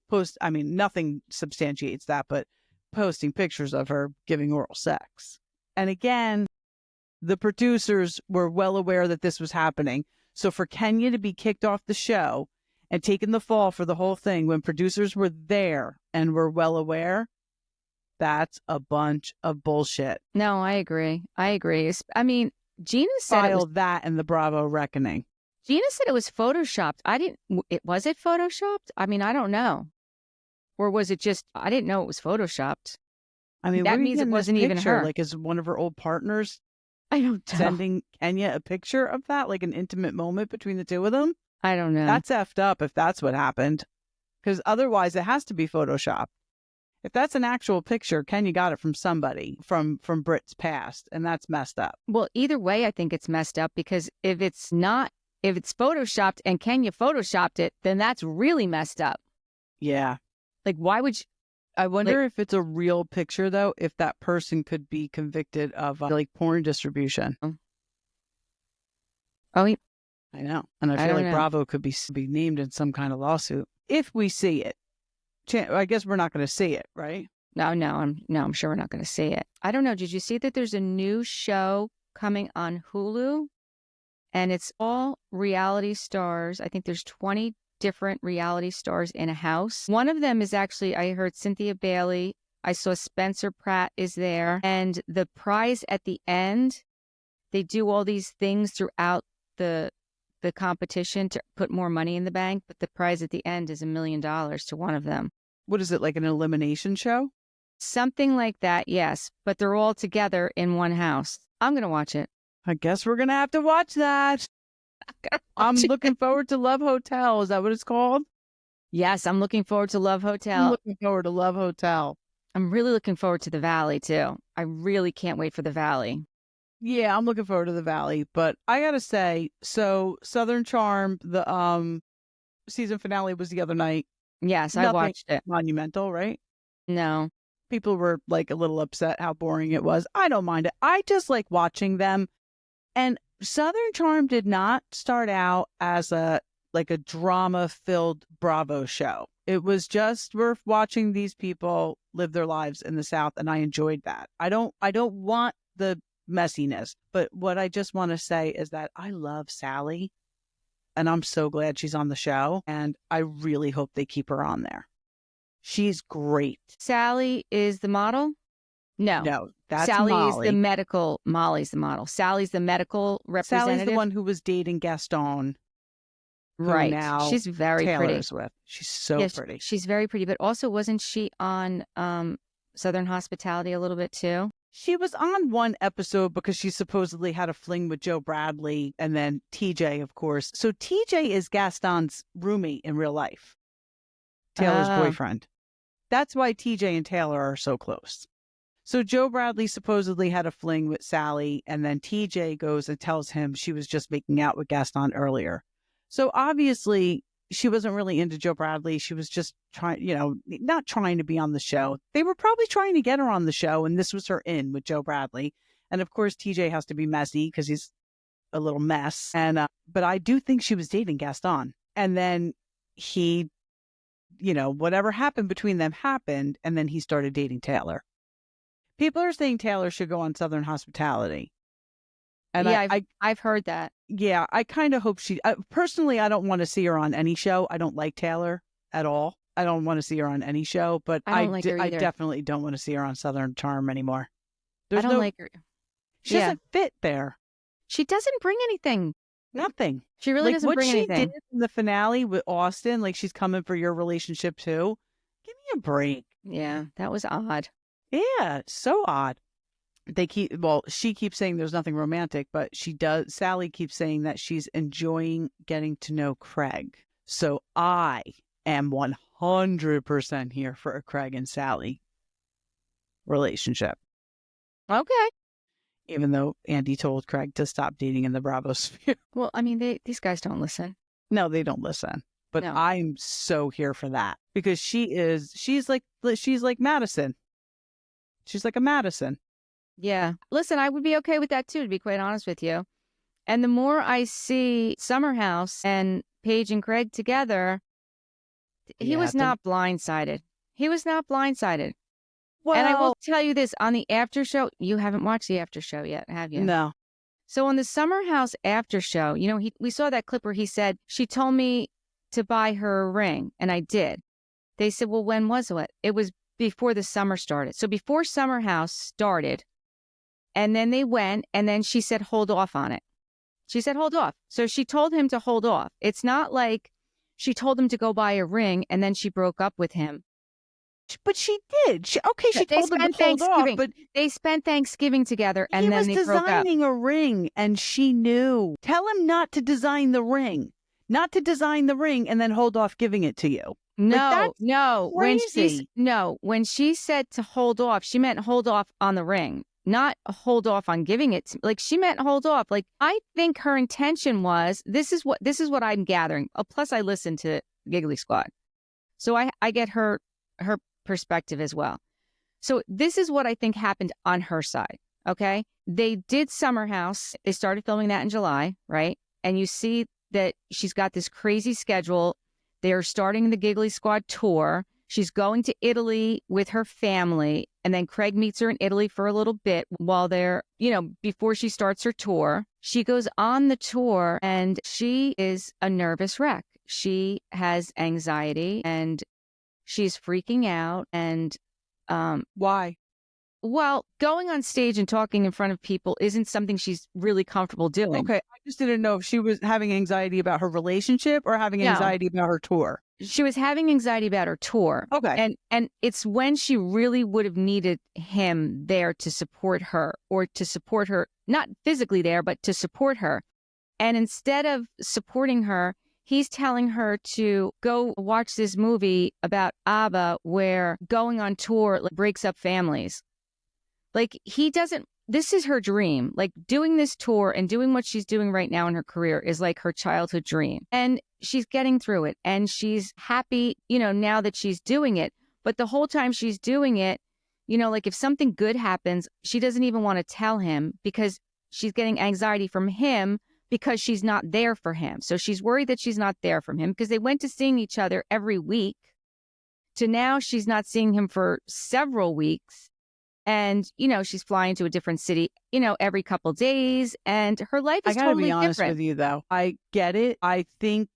Speaker 2: post. Nothing substantiates that, but posting pictures of her giving oral sex. And again, the producers were well aware that this was happening. So for Kenya to be kicked off the show and taken the fall for the whole thing when producers were there and were well aware, that's a bunch of bullshit.
Speaker 1: No, I agree. Gina said
Speaker 2: File that in the Bravo reckoning.
Speaker 1: Gina said it was photoshopped. Was it photoshopped? I don't know. Or was it just, I didn't know it was photoshopped. That means it wasn't even her.
Speaker 2: Is one of her old partners
Speaker 1: I don't know.
Speaker 2: Sending Kenya a picture of that, an intimate moment between the two of them?
Speaker 1: I don't know.
Speaker 2: That's effed up if that's what happened. Because otherwise it has to be Photoshopped. If that's an actual picture, Kenya got it from somebody from Brit's past, and that's messed up.
Speaker 1: Well, either way, I think it's messed up because if it's Photoshopped and Kenya Photoshopped it, then that's really messed up.
Speaker 2: Yeah.
Speaker 1: Why would you...
Speaker 2: I wonder if it's a real picture, though, if that person could be convicted of porn distribution.
Speaker 1: Oh,
Speaker 2: I know. And I
Speaker 1: I
Speaker 2: feel
Speaker 1: don't
Speaker 2: like
Speaker 1: know.
Speaker 2: Bravo could be named in some kind of lawsuit if we see it. I guess we're not going to see it, right?
Speaker 1: No, I'm sure we're not going to see it. I don't know. Did you see that there's a new show coming on Hulu? And it's all reality stars. I think there's 20 different reality stars in a house. One of them is actually, I heard Cynthia Bailey. I saw Spencer Pratt is there. And the prize at the end, they do all these things throughout the competition to put more money in the bank. But the prize at the end is $1 million to one of them.
Speaker 2: What is it, like an elimination show?
Speaker 1: Something like that, yes. But they're all together in one house. I'm going to watch it.
Speaker 2: I guess we're going to have to watch that. I'm looking forward to Love Hotel. Is that what it's called?
Speaker 1: Yes, I'm looking forward to Love Hotel.
Speaker 2: I'm looking forward to Love Hotel.
Speaker 1: I'm really looking forward to the Valley, too. I really can't wait for the Valley.
Speaker 2: Yeah, I'm looking forward to the Valley. But I got to say, so Southern Charm, the season finale was the other night.
Speaker 1: Yes, I
Speaker 2: Nothing
Speaker 1: watched it.
Speaker 2: monumental, right?
Speaker 1: No.
Speaker 2: People were like a little upset how boring it was. I don't mind it. I just like watching them. And Southern Charm did not start out as a drama-filled Bravo show. It was just we're watching these people live their lives in the South, and I enjoyed that. I don't want the messiness, but what I just want to say is that I love Sally, and I'm so glad she's on the show, and I really hope they keep her on there. She's great.
Speaker 1: Sally is the model?
Speaker 2: No, that's
Speaker 1: Sally
Speaker 2: Molly.
Speaker 1: is the medical. Molly's the model. Sally's the medical representative.
Speaker 2: Sally's the one who was dating Gaston.
Speaker 1: Right.
Speaker 2: Now
Speaker 1: she's very
Speaker 2: Taylor's
Speaker 1: pretty.
Speaker 2: With. She's so pretty.
Speaker 1: She's very pretty. But also, wasn't she on Southern Hospitality a little bit too?
Speaker 2: She was on one episode because she supposedly had a fling with Joe Bradley and then TJ, of course. So TJ is Gaston's roommate in real life. Taylor's boyfriend. That's why TJ and Taylor are so close. So Joe Bradley supposedly had a fling with Sally, and then TJ goes and tells him she was just making out with Gaston earlier. So obviously she wasn't really into Joe Bradley. She was just trying, not trying to be on the show. They were probably trying to get her on the show, and this was her in with Joe Bradley. And of course, TJ has to be messy because he's a little mess. And but I do think she was dating Gaston. And then he, whatever happened between them happened, and then he started dating Taylor. People are saying Taylor should go on Southern Hospitality. And
Speaker 1: yeah, I've heard that.
Speaker 2: Yeah, I kind of hope she... personally, I don't want to see her on any show. I don't like Taylor at all. I don't want to see her on any show, but I definitely don't want to see her on Southern Charm anymore.
Speaker 1: I don't like her.
Speaker 2: She doesn't fit there.
Speaker 1: She doesn't bring anything.
Speaker 2: Nothing.
Speaker 1: She really doesn't bring anything.
Speaker 2: What she did in the finale with Austin, like she's coming for your relationship too. Give me a break.
Speaker 1: Yeah, that was odd.
Speaker 2: Yeah, so odd. She keeps saying there's nothing romantic, but Sally keeps saying that she's enjoying getting to know Craig. So I am 100% here for a Craig and Sally relationship.
Speaker 1: Okay.
Speaker 2: Even though Andy told Craig to stop dating in the Bravo sphere.
Speaker 1: Well, I mean, these guys don't listen.
Speaker 2: No, they don't listen. But no. I'm so here for that because she's like Madison. She's like a Madison.
Speaker 1: Yeah. Listen, I would be okay with that too, to be quite honest with you. And the more I see Summer House and Paige and Craig together, he was not blindsided. He was not blindsided. Well, and I will tell you this, on the after show, you haven't watched the after show yet, have you?
Speaker 2: No.
Speaker 1: So on the Summer House after show, we saw that clip where he said, she told me to buy her a ring, and I did. They said, well, when was it? It was before the summer started. So before Summer House started, and then they went, and then she said, hold off on it. She said, hold off. So she told him to hold off. It's not like she told him to go buy a ring, and then she broke up with him.
Speaker 2: But she did. She told him to hold off, but
Speaker 1: they spent Thanksgiving together, and then they broke up. He was
Speaker 2: designing a ring, and she knew. Tell him not to design the ring. Not to design the ring and then hold off giving it to you.
Speaker 1: No.
Speaker 2: Crazy.
Speaker 1: When she said to hold off, she meant hold off on the ring, not hold off on giving it. Like she meant hold off. Like I think her intention was this is what I'm gathering. Plus, I listened to Giggly Squad, so I get her perspective as well. So this is what I think happened on her side. Okay, they did Summer House. They started filming that in July, right? And you see that she's got this crazy schedule. They are starting the Giggly Squad tour. She's going to Italy with her family. And then Craig meets her in Italy for a little bit while they're, before she starts her tour. She goes on the tour and she is a nervous wreck. She has anxiety and she's freaking out. And
Speaker 2: why?
Speaker 1: Well, going on stage and talking in front of people isn't something she's really comfortable doing.
Speaker 2: Okay, I just didn't know if she was having anxiety about her relationship or having anxiety about her tour.
Speaker 1: She was having anxiety about her tour.
Speaker 2: Okay.
Speaker 1: And it's when she really would have needed him there to support her, or to support her, not physically there, but to support her. And instead of supporting her, he's telling her to go watch this movie about ABBA where going on tour breaks up families. Like, this is her dream. Like, doing this tour and doing what she's doing right now in her career is like her childhood dream. And she's getting through it. And she's happy, now that she's doing it. But the whole time she's doing it, like if something good happens, she doesn't even want to tell him because she's getting anxiety from him because she's not there for him. So she's worried that she's not there for him because they went to seeing each other every week to now she's not seeing him for several weeks. And, she's flying to a different city, every couple days. And her life is totally different. I gotta be honest
Speaker 2: with you, though. I get it. I think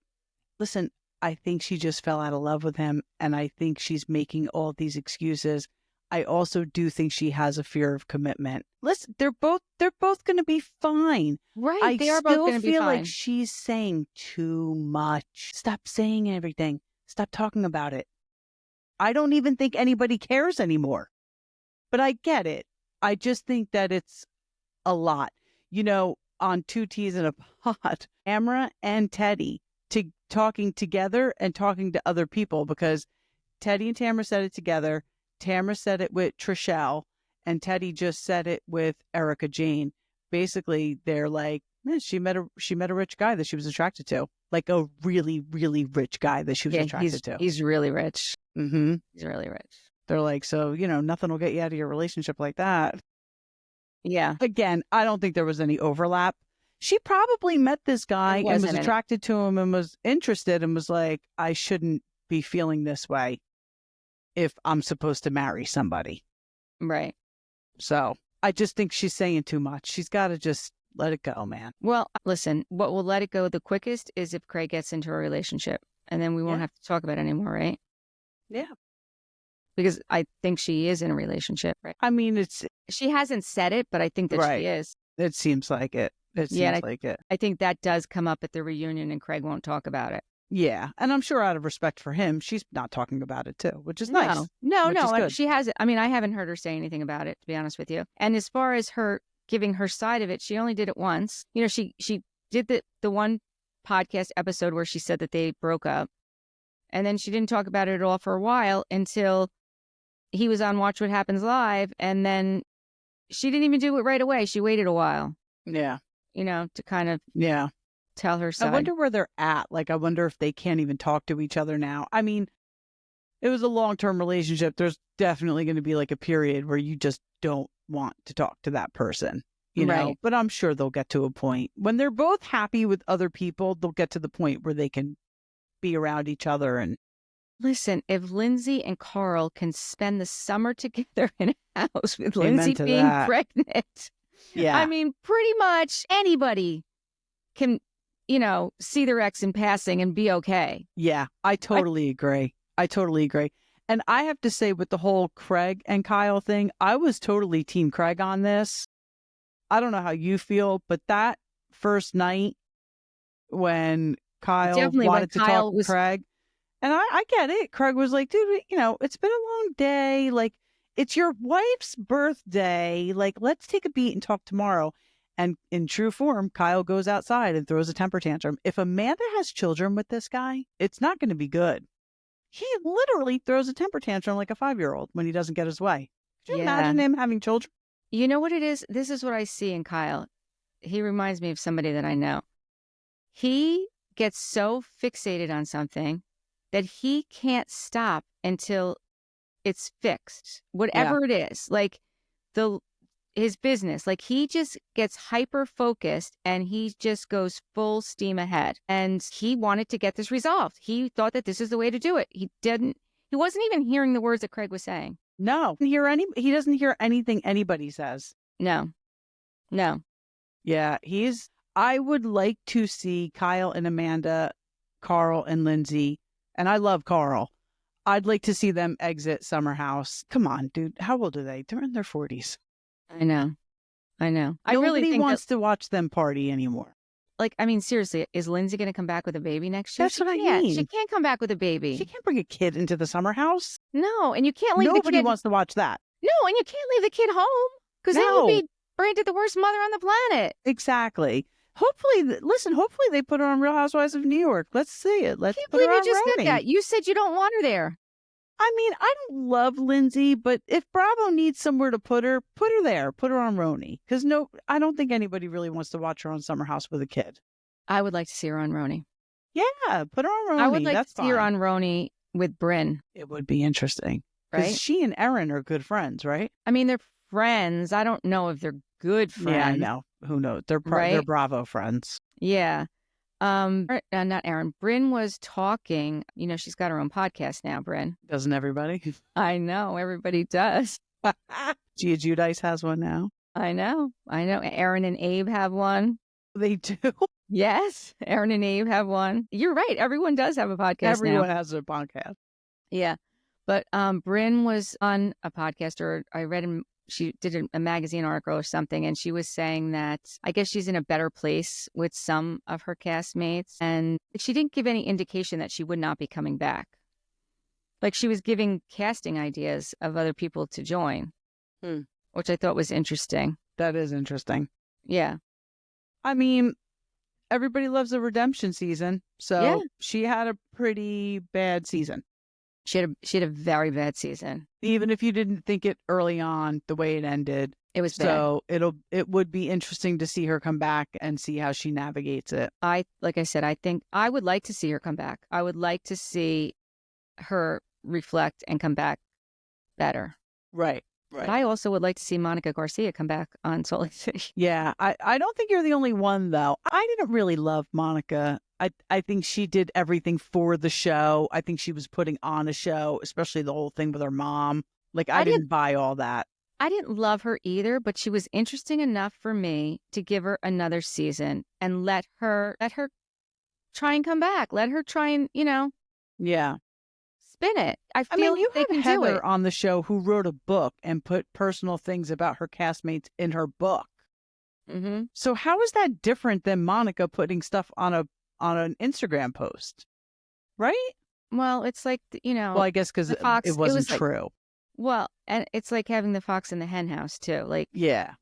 Speaker 2: she just fell out of love with him. And I think she's making all these excuses. I also do think she has a fear of commitment. Listen, they're both going to be fine.
Speaker 1: Right. They are both going to be fine. I
Speaker 2: feel like she's saying too much. Stop saying everything. Stop talking about it. I don't even think anybody cares anymore. But I get it. I just think that it's a lot. On Two Teas in a Pod, Tamra and Teddy talking together and talking to other people, because Teddy and Tamra said it together. Tamra said it with Trishelle, and Teddy just said it with Erica Jane. Basically, they're like, she met a rich guy that she was attracted to, like a really, really rich guy that she was attracted to.
Speaker 1: He's really rich.
Speaker 2: Mm-hmm.
Speaker 1: He's really rich.
Speaker 2: They're like, so, nothing will get you out of your relationship like that.
Speaker 1: Yeah.
Speaker 2: Again, I don't think there was any overlap. She probably met this guy and was attracted to him and was interested and was like, I shouldn't be feeling this way if I'm supposed to marry somebody.
Speaker 1: Right.
Speaker 2: So I just think she's saying too much. She's got to just let it go, man.
Speaker 1: Well, listen, what will let it go the quickest is if Craig gets into a relationship, and then we won't have to talk about it anymore, right?
Speaker 2: Yeah.
Speaker 1: Because I think she is in a relationship, right?
Speaker 2: I mean,
Speaker 1: she hasn't said it, but I think that she is.
Speaker 2: It seems like it. I
Speaker 1: think that does come up at the reunion, and Craig won't talk about it.
Speaker 2: Yeah. And I'm sure out of respect for him, she's not talking about it too, which is nice.
Speaker 1: No. She hasn't. I mean, I haven't heard her say anything about it, to be honest with you. And as far as her giving her side of it, she only did it once. She did the one podcast episode where she said that they broke up. And then she didn't talk about it at all for a while until he was on Watch What Happens Live. And then she didn't even do it right away. She waited a while.
Speaker 2: Yeah.
Speaker 1: To kind of tell her side.
Speaker 2: I wonder where they're at. Like, I wonder if they can't even talk to each other now. I mean, it was a long-term relationship. There's definitely going to be like a period where you just don't want to talk to that person, know? But I'm sure they'll get to a point when they're both happy with other people. They'll get to the point where they can be around each other. And
Speaker 1: listen, if Lindsay and Carl can spend the summer together in a house with Lindsay being pregnant, I mean, pretty much anybody can, see their ex in passing and be okay.
Speaker 2: Yeah, I totally agree. And I have to say, with the whole Craig and Kyle thing, I was totally team Craig on this. I don't know how you feel, but that first night when Kyle wanted to talk to Craig, and I get it. Craig was like, dude, it's been a long day. Like, it's your wife's birthday. Like, let's take a beat and talk tomorrow. And in true form, Kyle goes outside and throws a temper tantrum. If Amanda has children with this guy, it's not going to be good. He literally throws a temper tantrum like a 5-year-old when he doesn't get his way. Could you imagine him having children?
Speaker 1: You know what it is? This is what I see in Kyle. He reminds me of somebody that I know. He gets so fixated on something that he can't stop until it's fixed, whatever it is. Like, his business. Like he just gets hyper focused and he just goes full steam ahead. And he wanted to get this resolved. He thought that this is the way to do it. He wasn't even hearing the words that Craig was saying.
Speaker 2: No, he doesn't hear anything anybody says.
Speaker 1: No.
Speaker 2: Yeah, I would like to see Kyle and Amanda, Carl and Lindsay, and I love Carl. I'd like to see them exit Summer House. Come on, dude. How old are they? They're in their 40s.
Speaker 1: I know. I really
Speaker 2: Nobody
Speaker 1: think
Speaker 2: wants to watch them party anymore.
Speaker 1: Like, I mean, seriously, is Lindsay going to come back with a baby next year?
Speaker 2: That's what I mean.
Speaker 1: She can't come back with a baby.
Speaker 2: She can't bring a kid into the Summer House.
Speaker 1: No, and you can't leave the kid.
Speaker 2: Nobody wants to watch that.
Speaker 1: No, and you can't leave the kid home because then you'll be branded the worst mother on the planet.
Speaker 2: Exactly. Hopefully they put her on Real Housewives of New York. Let's see it. Let's put her on
Speaker 1: you just
Speaker 2: RHOA.
Speaker 1: said that. You said you don't want her there.
Speaker 2: I mean, I don't love Lindsay, but if Bravo needs somewhere to put her there. Put her on RHOA. Because I don't think anybody really wants to watch her on Summer House with a kid.
Speaker 1: I would like to see her on RHOA.
Speaker 2: Yeah, put her on RHOA.
Speaker 1: I would like to see her on RHOA with Bryn.
Speaker 2: It would be interesting.
Speaker 1: Right?
Speaker 2: Because she and Erin are good friends, right?
Speaker 1: I mean, they're friends. I don't know if they're good friends.
Speaker 2: Yeah, I know. Who knows? They're Bravo friends.
Speaker 1: Yeah. Not Erin. Bryn was talking. You know, she's got her own podcast now, Bryn.
Speaker 2: Doesn't everybody?
Speaker 1: I know. Everybody does.
Speaker 2: Gia Giudice has one now.
Speaker 1: I know. Erin and Abe have one.
Speaker 2: They do?
Speaker 1: Yes. Erin and Abe have one. You're right. Everyone does have a podcast
Speaker 2: Everyone has a podcast.
Speaker 1: Yeah. But Bryn was on a podcast, or I read she did a magazine article or something, and she was saying that I guess she's in a better place with some of her castmates, and she didn't give any indication that she would not be coming back. Like she was giving casting ideas of other people to join, which I thought was interesting.
Speaker 2: That is interesting.
Speaker 1: Yeah.
Speaker 2: I mean, everybody loves a redemption season, so she had a pretty bad season.
Speaker 1: She had a very bad season.
Speaker 2: Even if you didn't think it early on, the way it ended,
Speaker 1: it was bad.
Speaker 2: So it would be interesting to see her come back and see how she navigates it.
Speaker 1: Like I said, I think I would like to see her come back. I would like to see her reflect and come back better.
Speaker 2: Right.
Speaker 1: But I also would like to see Monica Garcia come back on Salt Lake City.
Speaker 2: Yeah, I don't think you're the only one, though. I didn't really love Monica. I think she did everything for the show. I think she was putting on a show, especially the whole thing with her mom. Like, I didn't buy all that.
Speaker 1: I didn't love her either, but she was interesting enough for me to give her another season and let her try and come back. Let her try and,
Speaker 2: Yeah.
Speaker 1: spin it. I feel
Speaker 2: mean, you
Speaker 1: they
Speaker 2: had
Speaker 1: can do
Speaker 2: Heather
Speaker 1: it.
Speaker 2: on the show who wrote a book and put personal things about her castmates in her book.
Speaker 1: Mm-hmm.
Speaker 2: So how is that different than Monica putting stuff on an Instagram post? Right?
Speaker 1: Well, it's like,
Speaker 2: Well, I guess because it wasn't true.
Speaker 1: Well, and it's like having the fox in the hen house, too. Like,
Speaker 2: yeah.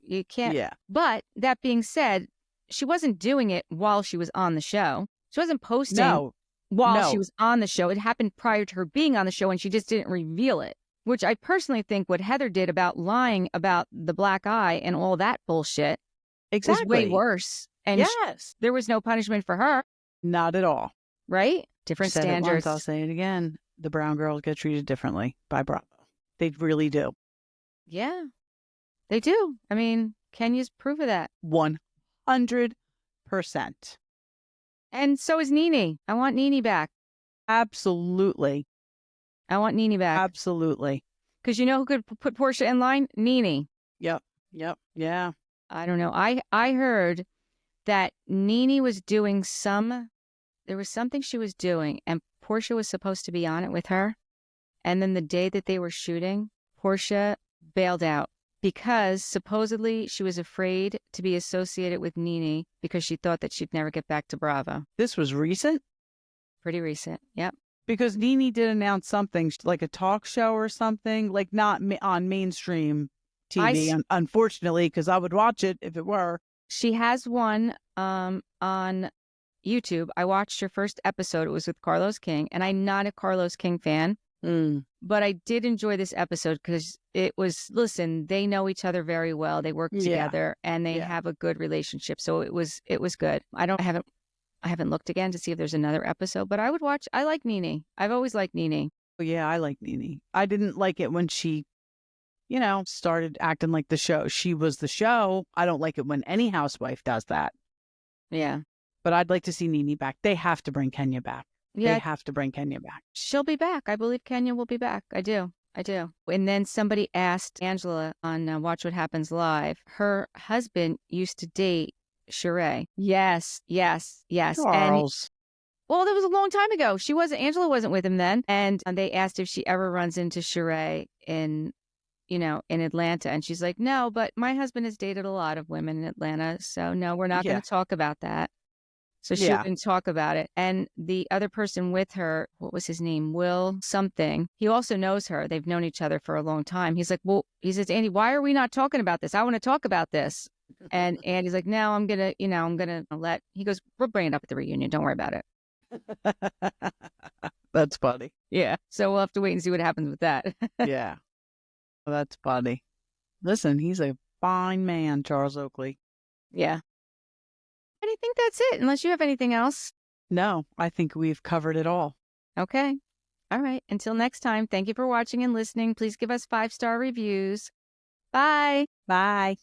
Speaker 1: You can't.
Speaker 2: Yeah.
Speaker 1: But that being said, she wasn't doing it while she was on the show. She wasn't posting while she was on the show. It happened prior to her being on the show, and she just didn't reveal it, which I personally think what Heather did about lying about the black eye and all that bullshit was way worse. And there was no punishment for her.
Speaker 2: Not at all.
Speaker 1: Right? Different standards.
Speaker 2: It once, I'll say it again. The brown girls get treated differently by Bravo. They really do.
Speaker 1: Yeah, they do. I mean, Kenya's proof of that.
Speaker 2: 100%.
Speaker 1: And so is Nene. I want Nene back.
Speaker 2: Absolutely.
Speaker 1: I want Nene back.
Speaker 2: Absolutely.
Speaker 1: Because you know who could put Porsha in line? Nene.
Speaker 2: Yep. Yeah.
Speaker 1: I don't know. I heard that Nene was doing there was something she was doing, and Porsha was supposed to be on it with her. And then the day that they were shooting, Porsha bailed out because supposedly she was afraid to be associated with Nene because she thought that she'd never get back to Bravo.
Speaker 2: This was recent?
Speaker 1: Pretty recent, yep.
Speaker 2: Because Nene did announce something, like a talk show or something, like not on mainstream TV, unfortunately, because I would watch it if it were.
Speaker 1: She has one on YouTube. I watched her first episode. It was with Carlos King, and I'm not a Carlos King fan. But I did enjoy this episode because it was, listen, they know each other very well. They work together and they have a good relationship. So it was good. I haven't looked again to see if there's another episode, but I would watch. I like Nene. I've always liked Nene.
Speaker 2: Yeah, I like Nene. I didn't like it when she started acting like the show. She was the show. I don't like it when any housewife does that.
Speaker 1: Yeah.
Speaker 2: But I'd like to see Nene back. They have to bring Kenya back.
Speaker 1: Yeah.
Speaker 2: They have to bring Kenya back.
Speaker 1: She'll be back. I believe Kenya will be back. I do. And then somebody asked Angela on Watch What Happens Live. Her husband used to date Sheree. Yes.
Speaker 2: Charles.
Speaker 1: Well, that was a long time ago. Angela wasn't with him then. And they asked if she ever runs into Sheree in Atlanta. And she's like, no, but my husband has dated a lot of women in Atlanta. So no, we're not going to talk about that. So she didn't talk about it. And the other person with her, what was his name? Will something. He also knows her. They've known each other for a long time. He's like, he says, Andy, why are we not talking about this? I want to talk about this. And Andy's like, no, I'm going to he goes, we'll bring it up at the reunion. Don't worry about it.
Speaker 2: That's funny.
Speaker 1: Yeah. So we'll have to wait and see what happens with that.
Speaker 2: Yeah. Well, that's funny. Listen, he's a fine man, Charles Oakley.
Speaker 1: Yeah. I think that's it, unless you have anything else.
Speaker 2: No, I think we've covered it all.
Speaker 1: Okay. All right. Until next time, thank you for watching and listening. Please give us 5-star reviews. Bye.
Speaker 2: Bye.